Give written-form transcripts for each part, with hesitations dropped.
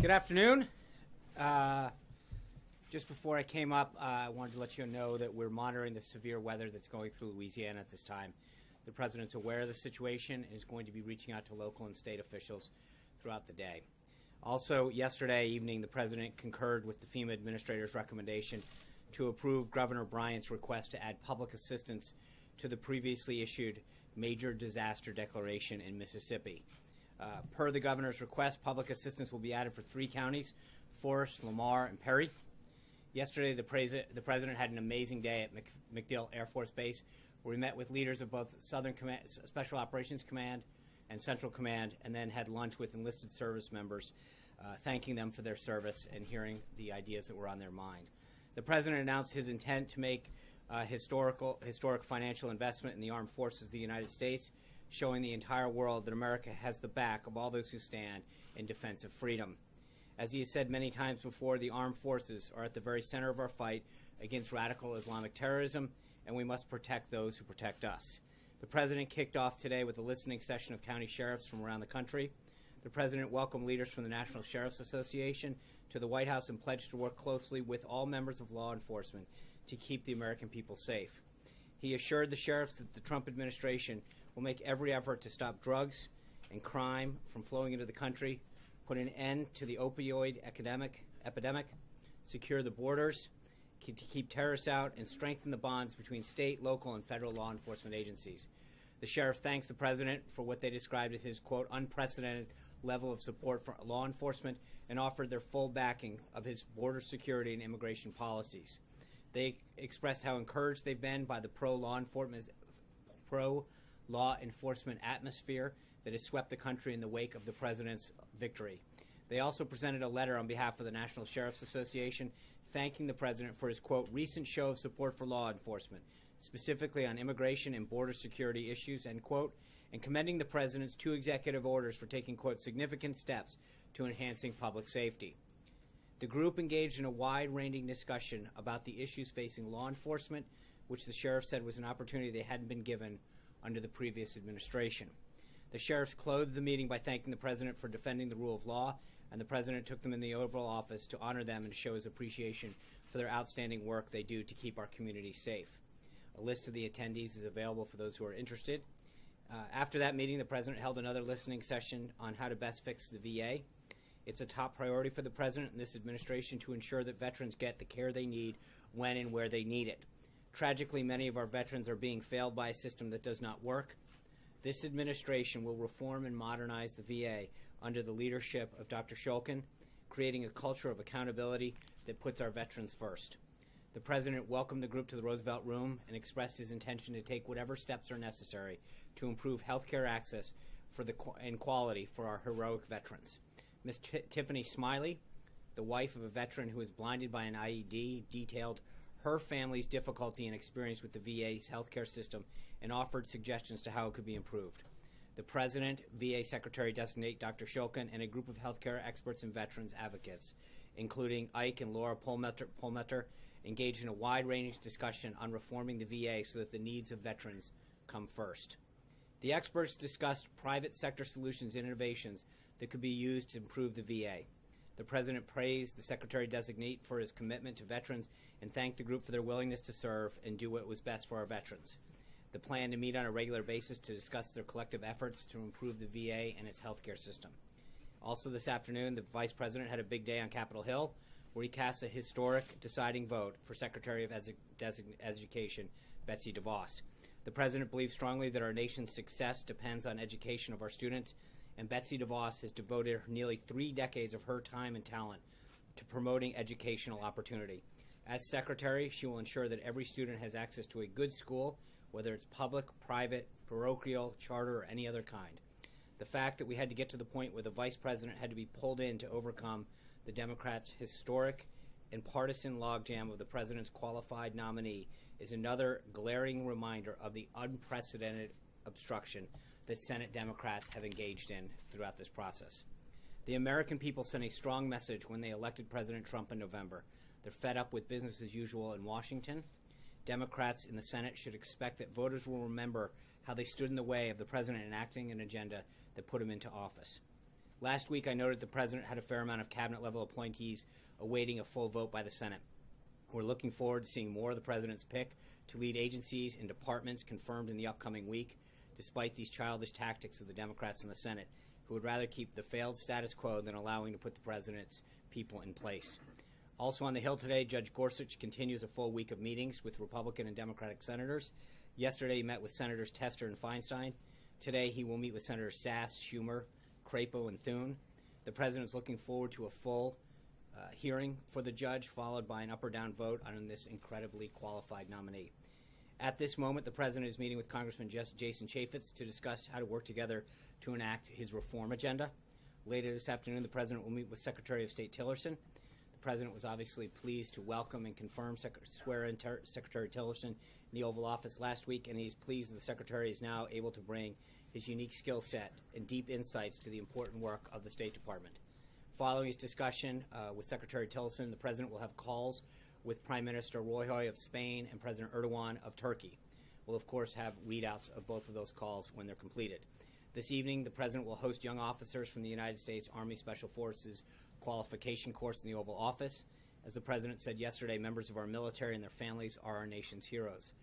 Good afternoon. Just before I came up, I wanted to let you know that we're monitoring the severe weather that's going through Louisiana at this time. The President's aware of the situation and is going to be reaching out to local and state officials throughout the day. Also, yesterday evening, the President concurred with the FEMA Administrator's recommendation to approve Governor Bryant's request to add public assistance to the previously issued major disaster declaration in Mississippi. Per the Governor's request, public assistance will be added for 3 counties, Forrest, Lamar, and Perry. Yesterday, the President had an amazing day at MacDill Air Force Base, where we met with leaders of both Southern Command, Special Operations Command and Central Command, and then had lunch with enlisted service members, thanking them for their service and hearing the ideas that were on their mind. The President announced his intent to make historic financial investment in the armed forces of the United States, showing the entire world that America has the back of all those who stand in defense of freedom. As he has said many times before, the armed forces are at the very center of our fight against radical Islamic terrorism, and we must protect those who protect us. The President kicked off today with a listening session of county sheriffs from around the country. The President welcomed leaders from the National Sheriff's Association to the White House and pledged to work closely with all members of law enforcement to keep the American people safe. He assured the sheriffs that the Trump administration will make every effort to stop drugs and crime from flowing into the country, put an end to the opioid epidemic, secure the borders, to keep terrorists out, and strengthen the bonds between state, local, and federal law enforcement agencies. The sheriff thanks the President for what they described as his, quote, unprecedented level of support for law enforcement and offered their full backing of his border security and immigration policies. They expressed how encouraged they've been by the pro-law enforcement atmosphere that has swept the country in the wake of the President's victory. They also presented a letter on behalf of the National Sheriff's Association thanking the President for his, quote, recent show of support for law enforcement, specifically on immigration and border security issues, end quote, and commending the President's 2 executive orders for taking, quote, significant steps to enhancing public safety. The group engaged in a wide-ranging discussion about the issues facing law enforcement, which the sheriff said was an opportunity they hadn't been given under the previous administration. The sheriffs closed the meeting by thanking the President for defending the rule of law, and the President took them in the Oval Office to honor them and show his appreciation for their outstanding work they do to keep our community safe. A list of the attendees is available for those who are interested. After that meeting, the President held another listening session on how to best fix the VA. It's a top priority for the President and this administration to ensure that veterans get the care they need when and where they need it. Tragically, many of our veterans are being failed by a system that does not work. This administration will reform and modernize the VA under the leadership of Dr. Shulkin, creating a culture of accountability that puts our veterans first. The President welcomed the group to the Roosevelt Room and expressed his intention to take whatever steps are necessary to improve health care access and quality for our heroic veterans. Ms. Tiffany Smiley, the wife of a veteran who was blinded by an IED, detailed her family's difficulty and experience with the VA's healthcare system and offered suggestions to how it could be improved. The President, VA Secretary-designate Dr. Shulkin, and a group of healthcare experts and veterans advocates, including Ike and Laura Polmetter, engaged in a wide-ranging discussion on reforming the VA so that the needs of veterans come first. The experts discussed private sector solutions and innovations that could be used to improve the VA. The President praised the Secretary-designate for his commitment to veterans and thanked the group for their willingness to serve and do what was best for our veterans. The plan to meet on a regular basis to discuss their collective efforts to improve the VA and its healthcare system. Also this afternoon, the Vice President had a big day on Capitol Hill, where he cast a historic deciding vote for Secretary of Education Betsy DeVos. The President believes strongly that our nation's success depends on education of our students, and Betsy DeVos has devoted nearly 3 decades of her time and talent to promoting educational opportunity. As Secretary, she will ensure that every student has access to a good school, whether it's public, private, parochial, charter, or any other kind. The fact that we had to get to the point where the Vice President had to be pulled in to overcome the Democrats' historic and partisan logjam of the President's qualified nominee is another glaring reminder of the unprecedented obstruction that Senate Democrats have engaged in throughout this process. The American people sent a strong message when they elected President Trump in November. They're fed up with business as usual in Washington. Democrats in the Senate should expect that voters will remember how they stood in the way of the President enacting an agenda that put him into office. Last week, I noted the President had a fair amount of cabinet-level appointees awaiting a full vote by the Senate. We're looking forward to seeing more of the President's pick to lead agencies and departments confirmed in the upcoming week, despite these childish tactics of the Democrats in the Senate, who would rather keep the failed status quo than allowing to put the President's people in place. Also on the Hill today, Judge Gorsuch continues a full week of meetings with Republican and Democratic senators. Yesterday, he met with Senators Tester and Feinstein. Today, he will meet with Senators Sass, Schumer, Crapo, and Thune. The President is looking forward to a full hearing for the judge, followed by an up or down vote on this incredibly qualified nominee. At this moment, the President is meeting with Congressman Jason Chaffetz to discuss how to work together to enact his reform agenda. Later this afternoon, the President will meet with Secretary of State Tillerson. The President was obviously pleased to welcome and confirm swear-in Secretary Tillerson in the Oval Office last week, and he's pleased that the Secretary is now able to bring his unique skill set and deep insights to the important work of the State Department. Following his discussion with Secretary Tillerson, the President will have calls with Prime Minister Roy of Spain and President Erdogan of Turkey. We'll, of course, have readouts of both of those calls when they're completed. This evening, the President will host young officers from the United States Army Special Forces qualification course in the Oval Office. As the President said yesterday, members of our military and their families are our nation's heroes.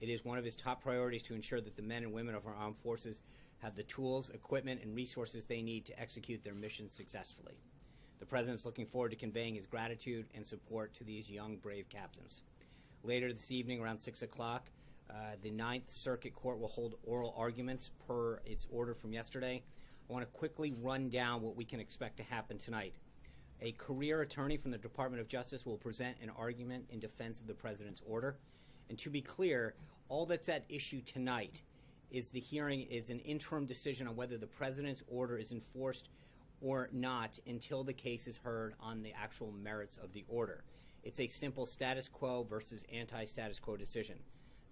It is one of his top priorities to ensure that the men and women of our armed forces have the tools, equipment, and resources they need to execute their missions successfully. The President is looking forward to conveying his gratitude and support to these young, brave captains. Later this evening, around 6 o'clock, the Ninth Circuit Court will hold oral arguments per its order from yesterday. I want to quickly run down what we can expect to happen tonight. A career attorney from the Department of Justice will present an argument in defense of the President's order. And to be clear, all that's at issue tonight is the hearing is an interim decision on whether the President's order is enforced or not until the case is heard on the actual merits of the order. It's a simple status quo versus anti-status quo decision.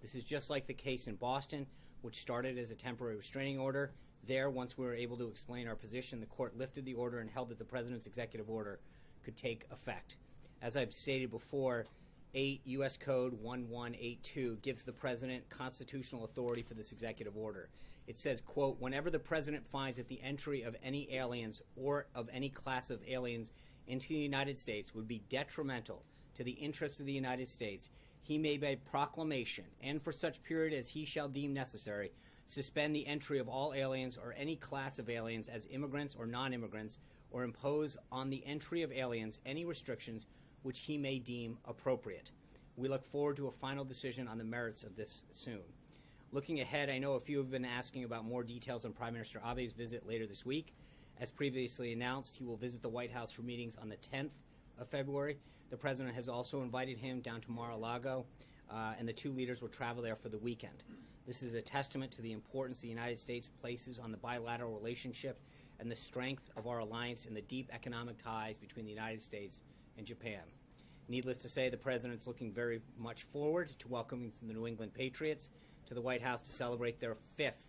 This is just like the case in Boston, which started as a temporary restraining order. There, once we were able to explain our position, the court lifted the order and held that the President's executive order could take effect. As I've stated before, 8 U.S. Code 1182 gives the President constitutional authority for this executive order. It says, quote, whenever the President finds that the entry of any aliens or of any class of aliens into the United States would be detrimental to the interests of the United States, he may by proclamation, and for such period as he shall deem necessary, suspend the entry of all aliens or any class of aliens as immigrants or non-immigrants, or impose on the entry of aliens any restrictions which he may deem appropriate. We look forward to a final decision on the merits of this soon. Looking ahead, I know a few have been asking about more details on Prime Minister Abe's visit later this week. As previously announced, he will visit the White House for meetings on the 10th of February. The President has also invited him down to Mar-a-Lago, and the two leaders will travel there for the weekend. This is a testament to the importance the United States places on the bilateral relationship and the strength of our alliance and the deep economic ties between the United States and Japan. Needless to say, the President's looking very much forward to welcoming the New England Patriots to the White House to celebrate their 5th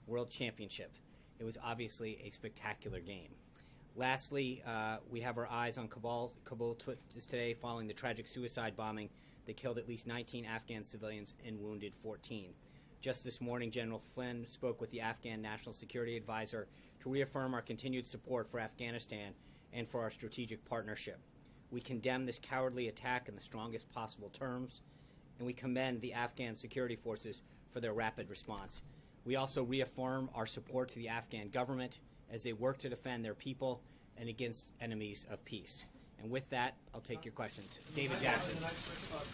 World Championship. It was obviously a spectacular game. Lastly, we have our eyes on Kabul today following the tragic suicide bombing that killed at least 19 Afghan civilians and wounded 14. Just this morning, General Flynn spoke with the Afghan National Security Advisor to reaffirm our continued support for Afghanistan and for our strategic partnership. We condemn this cowardly attack in the strongest possible terms, and we commend the Afghan security forces for their rapid response. We also reaffirm our support to the Afghan government as they work to defend their people and against enemies of peace. And with that, I'll take your questions. David Jackson.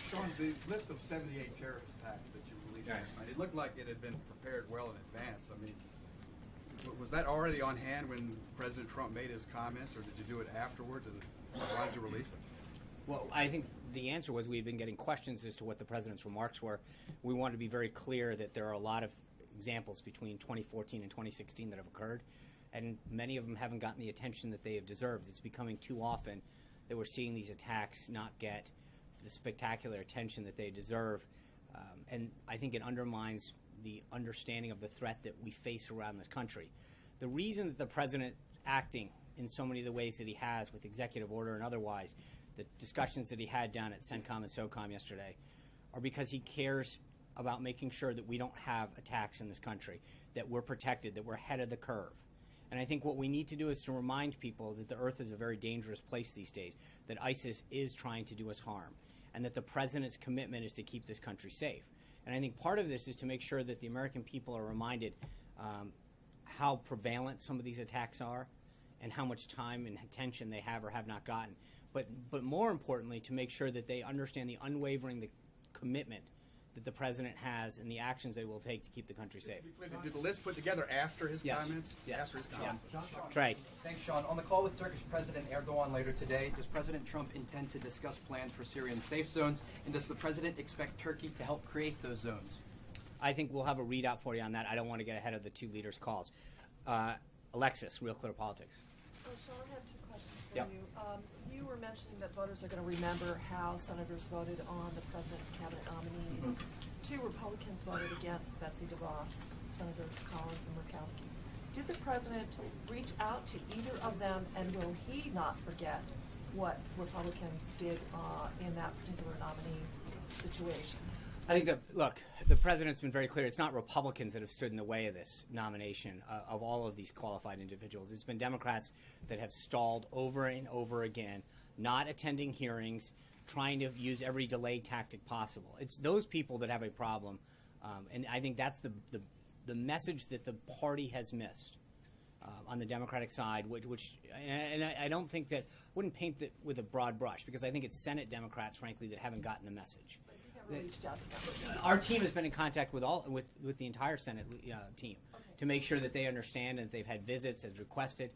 Sean, the list of 78 terrorist attacks that you released last night, it looked like it had been prepared well in advance. I mean, was that already on hand when President Trump made his comments, or did you do it afterwards? And why did you release it? Well, I think the answer was we've been getting questions as to what the President's remarks were. We wanted to be very clear that there are a lot of examples between 2014 and 2016 that have occurred, and many of them haven't gotten the attention that they have deserved. It's becoming too often that we're seeing these attacks not get the spectacular attention that they deserve, and I think it undermines the understanding of the threat that we face around this country. The reason that the President acting in so many of the ways that he has with executive order and otherwise, the discussions that he had down at CENTCOM and SOCOM yesterday, are because he cares about making sure that we don't have attacks in this country, that we're protected, that we're ahead of the curve. And I think what we need to do is to remind people that the earth is a very dangerous place these days, that ISIS is trying to do us harm, and that the president's commitment is to keep this country safe. And I think part of this is to make sure that the American people are reminded how prevalent some of these attacks are and how much time and attention they have or have not gotten. But more importantly, to make sure that they understand the unwavering commitment that the president has and the actions they will take to keep the country safe. Did the list put together after his Yes. comments? Yes. After his comments. That's right. Thanks, Sean. On the call with Turkish President Erdogan later today, does President Trump intend to discuss plans for Syrian safe zones, and does the president expect Turkey to help create those zones? I think we'll have a readout for you on that. I don't want to get ahead of the two leaders' calls. Alexis, Real Clear Politics. Oh, Sean, I have two questions for Yep. you. You were mentioning that voters are going to remember how senators voted on the president's cabinet nominees. Two Republicans voted against Betsy DeVos, Senators Collins and Murkowski. Did the president reach out to either of them, and will he not forget what Republicans did in that particular nominee situation? I think that, look, the president's been very clear. It's not Republicans that have stood in the way of this nomination of all of these qualified individuals. It's been Democrats that have stalled over and over again, not attending hearings, trying to use every delay tactic possible. It's those people that have a problem, and I think that's the message that the party has missed on the Democratic side, and I don't think that, wouldn't paint that with a broad brush, because I think it's Senate Democrats, frankly, that haven't gotten the message. Reached out to them. Our team has been in contact with the entire Senate team to make sure that they understand and that they've had visits as requested.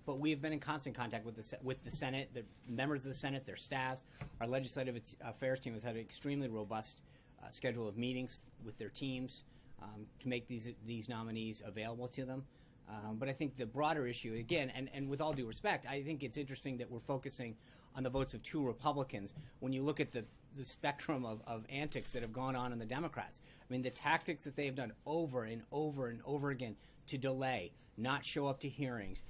But we have been in constant contact with the Senate, the members of the Senate, their staffs. Our legislative affairs team has had an extremely robust schedule of meetings with their teams to make these nominees available to them. But I think the broader issue, again, and with all due respect, I think it's interesting that we're focusing on the votes of two Republicans when you look at the spectrum of antics that have gone on in the Democrats. I mean, the tactics that they have done over and over and over again to delay, not show up to hearings,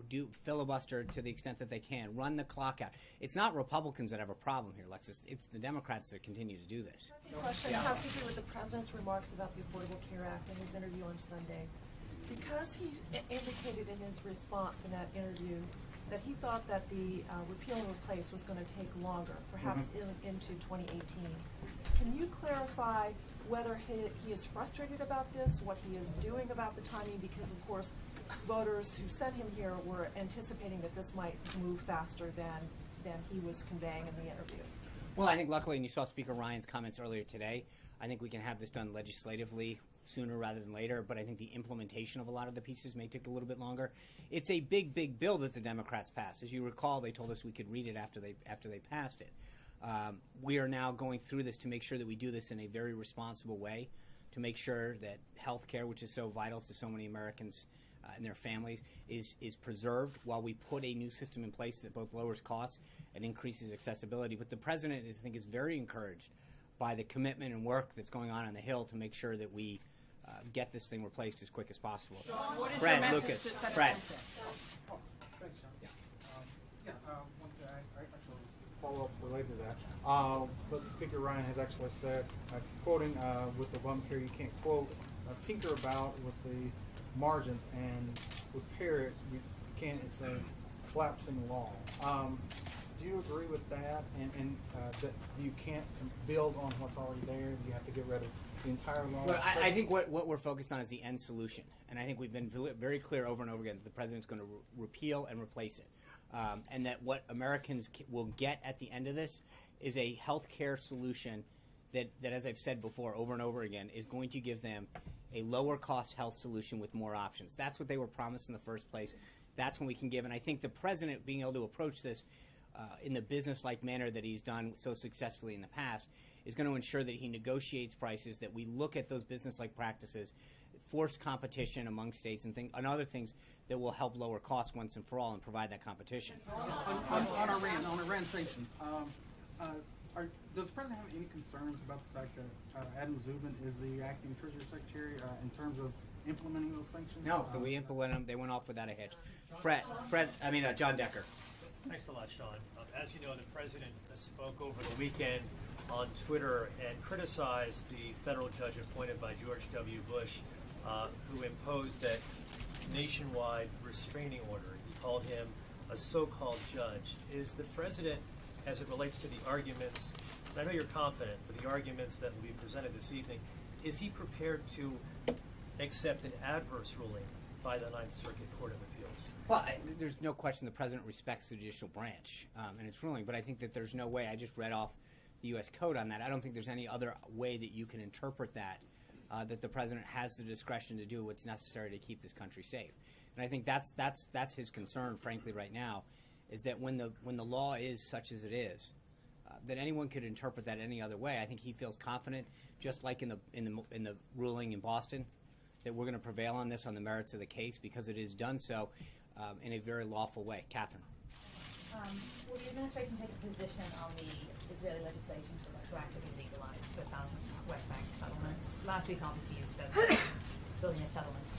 do filibuster to the extent that they can, run the clock out. It's not Republicans that have a problem here, Lexis. It's the Democrats that continue to do this. The question has to do with the president's remarks about the Affordable Care Act in his interview on Sunday. Because he indicated in his response in that interview that he thought that the repeal and replace was going to take longer, perhaps into 2018. Can you clarify whether he is frustrated about this, what he is doing about the timing? Because, of course, voters who sent him here were anticipating that this might move faster than he was conveying in the interview. Well, I think luckily, and you saw Speaker Ryan's comments earlier today, I think we can have this done legislatively sooner rather than later, but I think the implementation of a lot of the pieces may take a little bit longer. It's a big, big bill that the Democrats passed. As you recall, they told us we could read it after they passed it. We are now going through this to make sure that we do this in a very responsible way, to make sure that health care, which is so vital to so many Americans and their families, is preserved while we put a new system in place that both lowers costs and increases accessibility. But the president, I think, is very encouraged by the commitment and work that's going on the Hill to make sure that we get this thing replaced as quick as possible. What is Fred, your message Lucas, to Senate Fred. President? Thanks, Sean. One thing I actually follow up related to that. But Speaker Ryan has actually said, quoting with Obamacare, you can't quote, tinker about with the margins, and repair it, you can't, it's a collapsing law. Do you agree with that, and that you can't build on what's already there? You have to get rid of the entire law? Well, I think what we're focused on is the end solution, and I think we've been very clear over and over again that the president's going to repeal and replace it, and that what Americans will get at the end of this is a health care solution that, as I've said before over and over again, is going to give them a lower cost health solution with more options. That's what they were promised in the first place. That's when we can give, and I think the president being able to approach this in the business-like manner that he's done so successfully in the past is going to ensure that he negotiates prices, that we look at those business-like practices, force competition among states, and other things that will help lower costs once and for all and provide that competition. On Iran sanctions, does the president have any concerns about the fact that Adam Zubin is the acting Treasury Secretary in terms of implementing those sanctions? No, we implement them. They went off without a hitch. John Decker. Thanks a lot, Sean. As you know, the president spoke over the weekend on Twitter and criticized the federal judge appointed by George W. Bush, who imposed that nationwide restraining order. He called him a so-called judge. Is the president, as it relates to the arguments, and I know you're confident, but the arguments that will be presented this evening, is he prepared to accept an adverse ruling by the Ninth Circuit Court of Appeals? Well, there's no question the president respects the judicial branch and its ruling, but I think that there's no way, I just read off the U.S. Code on that, I don't think there's any other way that you can interpret that, that the president has the discretion to do what's necessary to keep this country safe. And I think that's his concern, frankly, right now, is that when the law is such as it is, that anyone could interpret that any other way. I think he feels confident, just like in the ruling in Boston, that we're going to prevail on this on the merits of the case because it is done so in a very lawful way. Catherine. Will the administration take a position on the Israeli legislation to retroactively legalize the thousands of West Bank settlements? Last week, obviously, you said that building a settlements